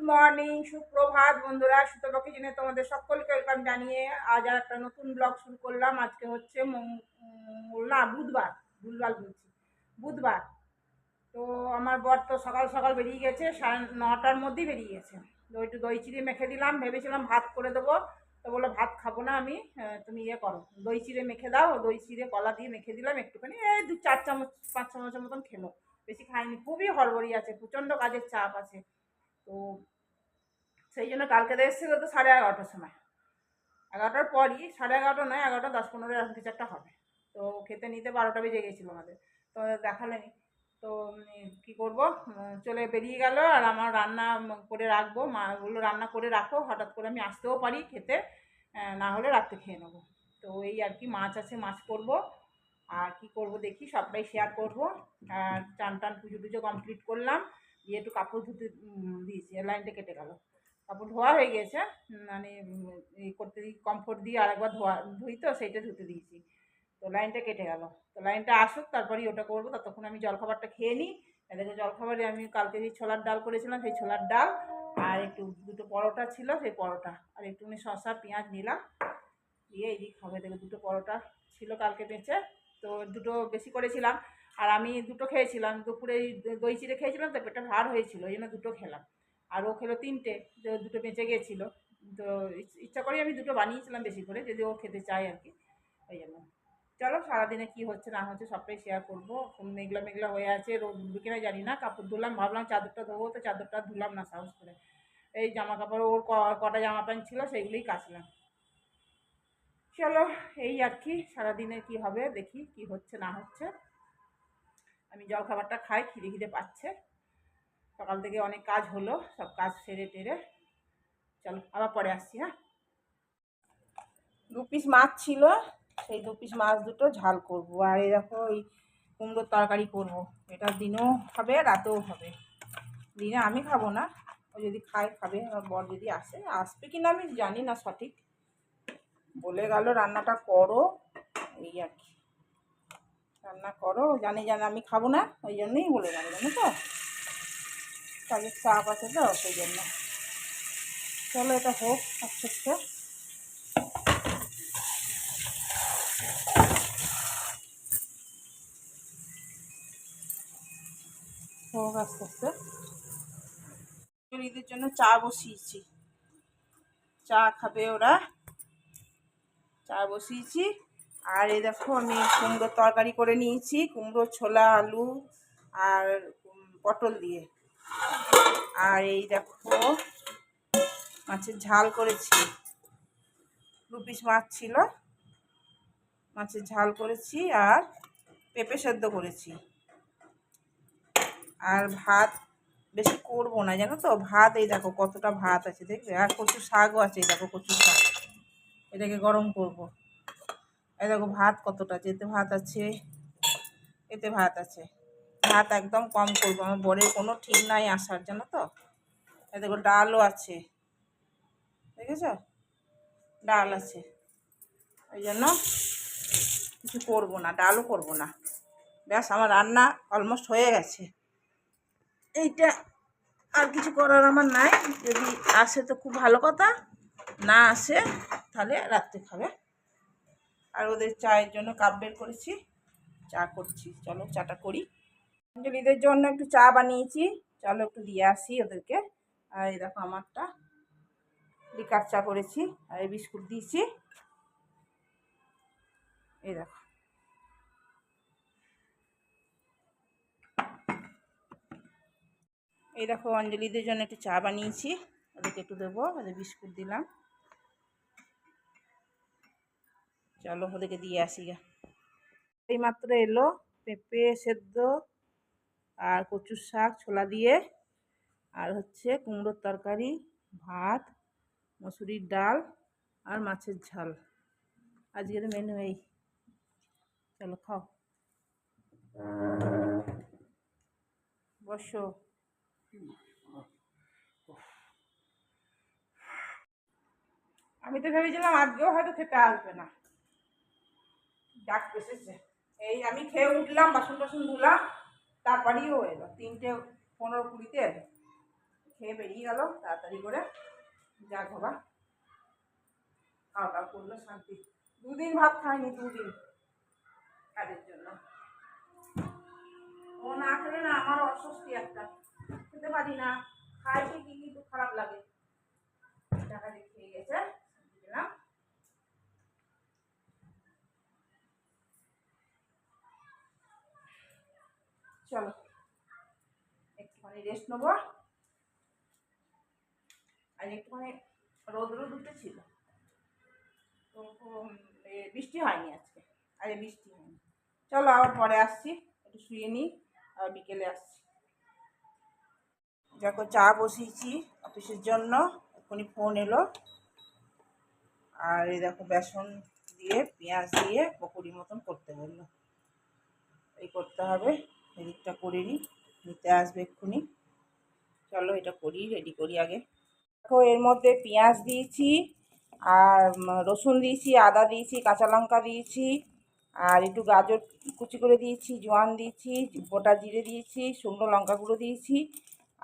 Morning, সুপ্রভাত বন্ধুরা। সুতরাং কিচেনে তোমাদের সকলকে ওয়েলকাম জানিয়ে আজ আর একটা নতুন ব্লগ শুরু করলাম। আজকে হচ্ছে না বুধবার, ভুলভাল বলছি, বুধবার। তো আমার বর তো সকাল সকাল বেরিয়ে গেছে, 9:30টার মধ্যেই বেরিয়ে গেছে। তো একটু দই চিড়ে মেখে দিলাম, ভেবেছিলাম ভাত করে দেবো। তো বললো ভাত খাবো না আমি, তুমি ইয়ে করো, দই চিড়ে মেখে দাও। দই চিড়ে কলা দিয়ে মেখে দিলাম একটুখানি, এই 2-4 চামচ 5 চামচের মতন খেলো, বেশি খাইনি। খুবই হড়বড়ি আছে, প্রচণ্ড কাজের চাপ আছে। তো সেই জন্য কালকে এসেছিল তো 11:30টার সময়, 11টার পরই, 11:30 নয়, 11:10-15 এরকম কিছু একটা হবে। তো খেতে নিতে 12টা বেজে গেছিলো আমাদের, তো দেখালেনি। তো কী করবো, চলে বেরিয়ে গেল। আর আমার রান্না করে রাখবো, মা বললো রান্না করে রাখো, হঠাৎ করে আমি আসতেও পারি খেতে, না হলে রাত্রে খেয়ে নেবো। তো এই আর কি, মাছ আছে, মাছ করবো। আর কি করব দেখি, সবটাই শেয়ার করবো। আর চান টান পুজো টুজো কমপ্লিট করলাম, দিয়ে একটু কাপড় ধুতে দিয়েছি, লাইনটা কেটে গেল। কাপড় ধোয়া হয়ে গেছে, মানে এই করতে দিই, কমফোর্ট দিয়ে আরেকবার ধুই, তো সেইটা ধুতে দিয়েছি। তো লাইনটা কেটে গেল, তো লাইনটা আসুক তারপরেই ওটা করবো। ততক্ষণ আমি জলখাবারটা খেয়ে নিই। এদিকে জলখাবারে আমি কালকে যে ছোলার ডাল করেছিলাম, সেই ছোলার ডাল আর একটু দুটো পরোটা ছিল, সেই পরোটা আর একটুখানি শসা পেঁয়াজ নিলাম, দিয়ে এই দিকে খাবে। দেখে দুটো পরোটা ছিল কালকে বেঁচে, তো দুটো বেশি করেছিলাম। আর আমি দুটো খেয়েছিলাম দুপুরে, দই চিড়ে খেয়েছিলাম, তো পেটটা ভার হয়েছিল, ওই জন্য দুটো খেলাম। আর ও খেলো 3টে, তো দুটো বেঁচে গিয়েছিলো। তো ইচ্ছা করেই আমি দুটো বানিয়েছিলাম বেশি করে, যদি ও খেতে চায় আর কি, ওই জন্য। চলো, সারাদিনে কি হচ্ছে না হচ্ছে সবটাই শেয়ার করবো। মেঘলা মেঘলা হয়ে আছে, রোদ উঠবে কিনা জানি না। কাপড় ধুলাম, ভাবলাম চাদরটা ধোবো, তো চাদরটা ধুলাম না সাহস করে। এই জামা কাপড়, ওর কটা জামা প্যান্ট ছিল সেইগুলোই কাচলাম। চলো, এই আর কি, সারাদিনে কি হবে দেখি, কি হচ্ছে না হচ্ছে। আমি জলখাবারটা খাই, খিদে খিদে পাচ্ছে। সকাল থেকে অনেক কাজ হলো, সব কাজ সেরে টেরে চলো আবার পরে আসছি। হ্যাঁ, 2 পিস মাছ ছিল, সেই 2 পিস মাছ দুটো ঝাল করব। আর এই দেখো, ওই কুমড়োর তরকারি করব। এটা দিনেও হবে, রাতেও হবে। দিনে আমি খাবো না, ও যদি খায় খাবে। আমার বর যদি আসবে কি না আমি জানি না সঠিক, বলে গেল রান্নাটা করো, এই আর কি। রান্না করো, জানি আমি খাবো না, ওই জন্যই বলে গেল, জানো তো, কাজের চাপ আছে তো সেই জন্য। চলো, এটা হোক আস্তে আস্তে, হোক আস্তে আস্তে। ঈদের জন্য চা বসিয়েছি, চা খাবে ওরা, চা বসিয়েছি। আর এই দেখো, আমি কুমড়োর তরকারি করে নিয়েছি, কুমড়ো, ছোলা, আলু আর পটল দিয়ে। আর এই দেখো, মাছের ঝাল করেছি, 2 পিস মাছ ছিল, মাছের ঝাল করেছি। আর পেঁপে সেদ্ধ করেছি। আর ভাত বেশি করবো না, জানো তো, ভাত এই দেখো কতটা ভাত আছে দেখবে। আর কচু শাকও আছে, এই দেখো কচু শাক, এটাকে গরম করব। এই দেখো ভাত কতটা, যেতে ভাত আছে, এতে ভাত আছে। ভাত একদম কম করবো, আমার বরের কোনো ঠিক নাই আসার, জানো তো। এই দেখো ডালও আছে, দেখেছ, ডাল আছে। ওই জন্য কিছু করবো না, ডালও করবো না। ব্যাস, আমার রান্না অলমোস্ট হয়ে গেছে। এইটা আর কিছু করার আমার নাই। যদি আসে তো খুব ভালো কথা, না আসে তাহলে রাত্রে খাবে। আর ওদের চায়ের জন্য কাপ বের করেছি, চা করছি। চলো চাটা করি। অঞ্জলিদের জন্য একটু চা বানিয়েছি, চলো একটু দিয়ে আসি ওদেরকে। আর এই দেখো আমারটা লিকার চা করেছি, আর এই বিস্কুট দিয়েছি, এই দেখো। এই দেখো, অঞ্জলিদের জন্য একটু চা বানিয়েছি, ওদেরকে একটু দেবো, ওদের বিস্কুট দিলাম। চলো ওদেরকে দিয়ে আসি গা। এইমাত্র এলো পেঁপে সেদ্ধ আর কচুর শাক ছোলা দিয়ে, আর হচ্ছে কুমড়োর তরকারি, ভাত, মসুরির ডাল আর মাছের ঝাল। আজকের মেনু এই। চলো খাও, বসো। আমি তো ভেবেছিলাম আজকেও হয়তো খেতে আসবে না, ডাক এসেছে। এই আমি খেয়ে উঠলাম, বাসন টাসন ধুলাম, তারপরেই ও এলো, 3টে 15-20-তে এলো। খেয়ে বেরিয়ে গেল তাড়াতাড়ি করে। যা বাবা, খাওয়া দাওয়া করলো শান্তি। 2 দিন ভাত খায়নি, 2 দিন কাজের জন্য। ও না খেলে না আমার অস্বস্তি একটা, খেতে পারি না। খাই ঠিকই কিন্তু খারাপ লাগে। টাকা দিয়ে খেয়ে গেছে দিলাম। চলো একটুখানি রেস্ট নেবো। আর একটুখানি রোদ উঠেছিল তো, বৃষ্টি হয়নি আজকে। আরে বৃষ্টি হয়নি। চলো আবার পরে আসছি, একটু শুয়ে নিই, আর বিকেলে আসছি। দেখো চা বসিয়েছি অফিসের জন্য, এখনই ফোন এলো। আর এই দেখো বেসন দিয়ে পেঁয়াজ দিয়ে পকোড়ি মতন করতে বললো, এই করতে হবে। এদিকটা করে নিই, নিতে আসবে এক্ষুনি। চলো এটা করি, রেডি করি আগে। দেখো এর মধ্যে পেঁয়াজ দিয়েছি, আর রসুন দিয়েছি, আদা দিয়েছি, কাঁচা লঙ্কা দিয়েছি, আর একটু গাজর কুচি করে দিয়েছি, জোয়ান দিয়েছি, গোটা জিরে দিয়েছি, শুকনো লঙ্কা গুঁড়ো দিয়েছি,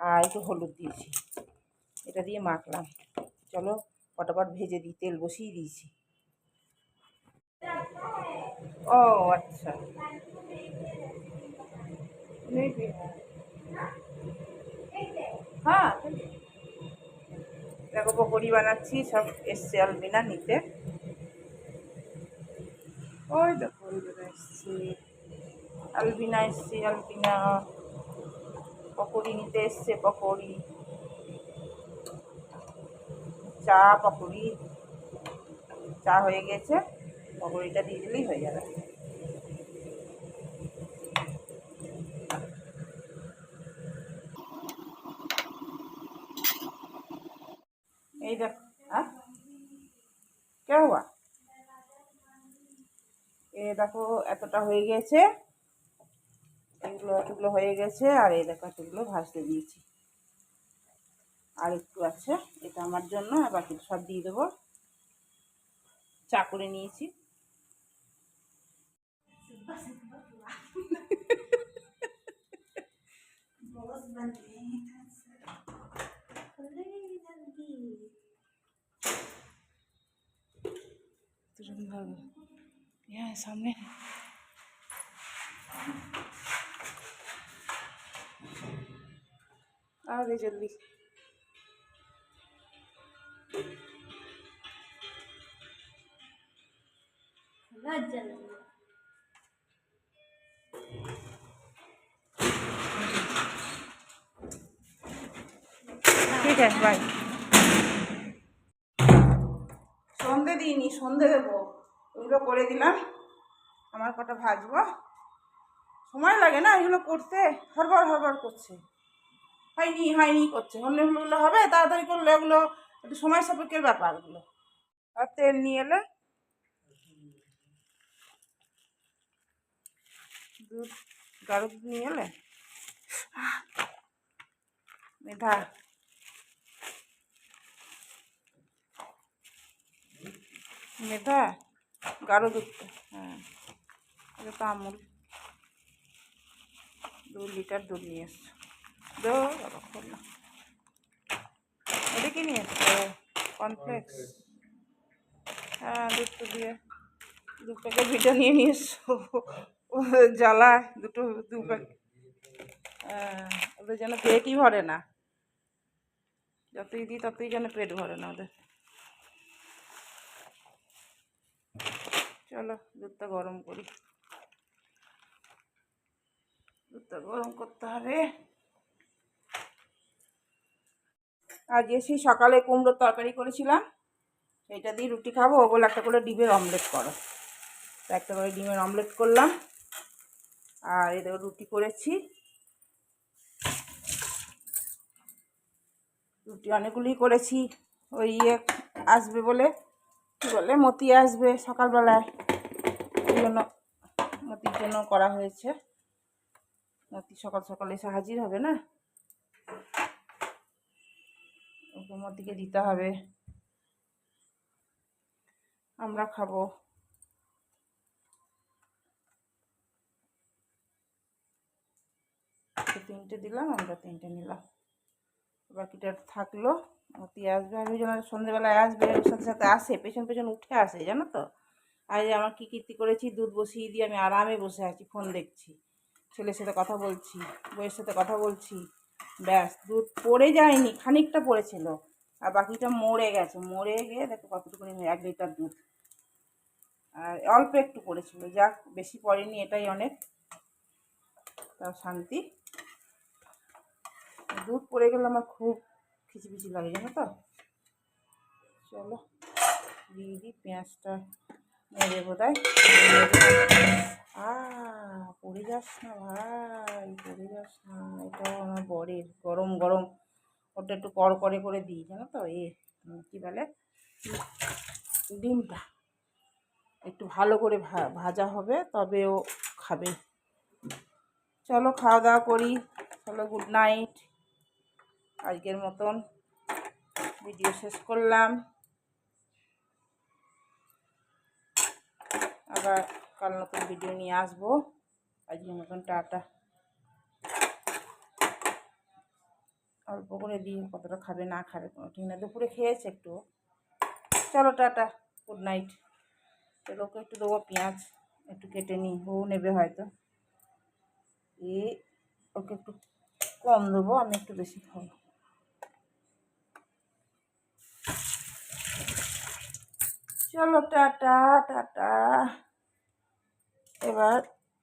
আর একটু হলুদ দিয়েছি। এটা দিয়ে মাখলাম। চলো ফটাফট ভেজে দিই, তেল বসিয়ে দিয়েছি। ও আচ্ছা, হ্যাঁ দেখো পকোড়ি বানাচ্ছি, সব এসছে আলবিনা নিতে। ওই দেখো এসছি আলবিনা, এসছি আলবিনা পকোড়ি নিতে এসছে। পকোড়ি, চা পকোড়ি, চা হয়ে গেছে, পকোড়িটা দিয়ে দিলেই হয়ে যাবে। এই দেখো, হ্যাঁ কে হওয়া, এ দেখো এতটা হয়ে গেছে, এতগুলো হয়ে গেছে। আর এই দেখো এতগুলো ভাজতে দিয়েছি, আর একটু আছে, এটা আমার জন্য। আর বাকি সব দিয়ে দেবো। চা করে নিয়েছি। সামনে আরে জলদি। ঠিক আছে বাই। সন্ধে দিইনি, সন্ধে দেবো। ওইগুলো করে দিলাম, আমার কটা ভাজবো। সময় লাগে না এগুলো করতে, হরবর হরবর করছে। হয়নি হয়নি করছে, অন্যগুলো হবে তাড়াতাড়ি করলে, ওগুলো একটু সময় সাপেক্ষের ব্যাপার ওগুলো। আর তেল নিয়ে এলে, দুধ, গাঢ় দুধ নিয়ে এলে। মেধা, মেধা গাঢ় দুধটা, হ্যাঁ এটা তো আমুল 2 লিটার দুধ নিয়ে এসছো। দো বাবা করলো, এটা কি নিয়ে এসছো? কর্নফ্লেক্স, হ্যাঁ দুধ তো দিয়ে 2 প্যাকেট ভিটা নিয়ে এসছো। ও জ্বালা, দু প্যাকেট, ওদের যেন পেটই ভরে না, যতই দিই ততই যেন পেট ভরে না ওদের। চলো দুধটা গরম করি, দুধটা গরম করতে হবে। আজ এসে সকালে কুমড়োর তরকারি করেছিলাম, সেইটা দিয়ে রুটি খাবো। ও বলে একটা করে ডিমের অমলেট করো, তো একটা করে ডিমের অমলেট করলাম। আর এদের রুটি করেছি, রুটি অনেকগুলোই করেছি। ওই আসবে বলে, কী বলে, মতি আসবে সকালবেলায়, ওই জন্য মতির জন্য করা হয়েছে। মতি সকাল সকাল এসে হাজির হবে না, ওকে মতিকে দিতে হবে, আমরা খাবো। 3টে দিলাম, আমরা 3টে নিলাম। বাকিটা থাকলো। মতি আসবে, আমি যেন সন্ধ্যেবেলায় আসবে, ওর সাথে সাথে আসে, পেছন পেছন উঠে আসে, জানো তো। আজ আমার কী কীর্তি করেছি, দুধ বসিয়ে দিয়ে আমি আরামে বসে আছি, ফোন দেখছি, ছেলের সাথে কথা বলছি, বউয়ের সাথে কথা বলছি, ব্যাস। দুধ পড়ে যায়নি, খানিকটা পড়েছিল, আর বাকিটা মরে গেছে। মরে গিয়ে দেখো কতটুকুনি 1 লিটার দুধ, আর অল্প একটু পড়েছিল, যাক বেশি পড়েনি, এটাই অনেক, তাও শান্তি। দুধ পড়ে গেলে আমার খুব খিচিপিচি লাগে, জানো তো। চলো দিয়ে দিই পেঁয়াজটা, মেরে বোধহয় পড়ে যাস না ভাই, পড়ে যাস না। এটাও আমার বরের, গরম গরম ওটা একটু কড়কড়ে করে দিই, জানো তো। কী বলে, ডিমটা একটু ভালো করে ভাজা হবে, তবে ও খাবে। চলো খাওয়া দাওয়া করি, চলো গুড নাইট। আজকের মতন ভিডিও শেষ করলাম, আবার কাল নতুন ভিডিও নিয়ে আসবো। আজকের মতন টাটা। অল্প করে দিই, কতটা খাবে না খাবে কোনো ঠিক না, দুপুরে খেয়েছে একটু। চলো টাটা, গুড নাইট। চলো ওকে একটু দেবো পেঁয়াজ, একটু কেটে নিই, বউ নেবে হয়তো, ওকে একটু কম দেবো, আমি একটু বেশি খাবো। চলো টাটা টাটা। এবার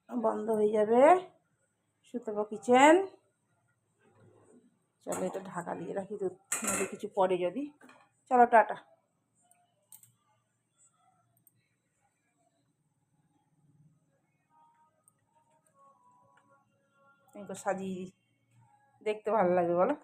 বন্ধ হয়ে যাবে, শুতে কিচেন। চলো এটা ঢাকা দিয়ে রাখি, দুধ নদী কিছু পরে যদি। চলো টাটা। আমি তো সাজিয়ে দেখতে ভালো লাগে বলো।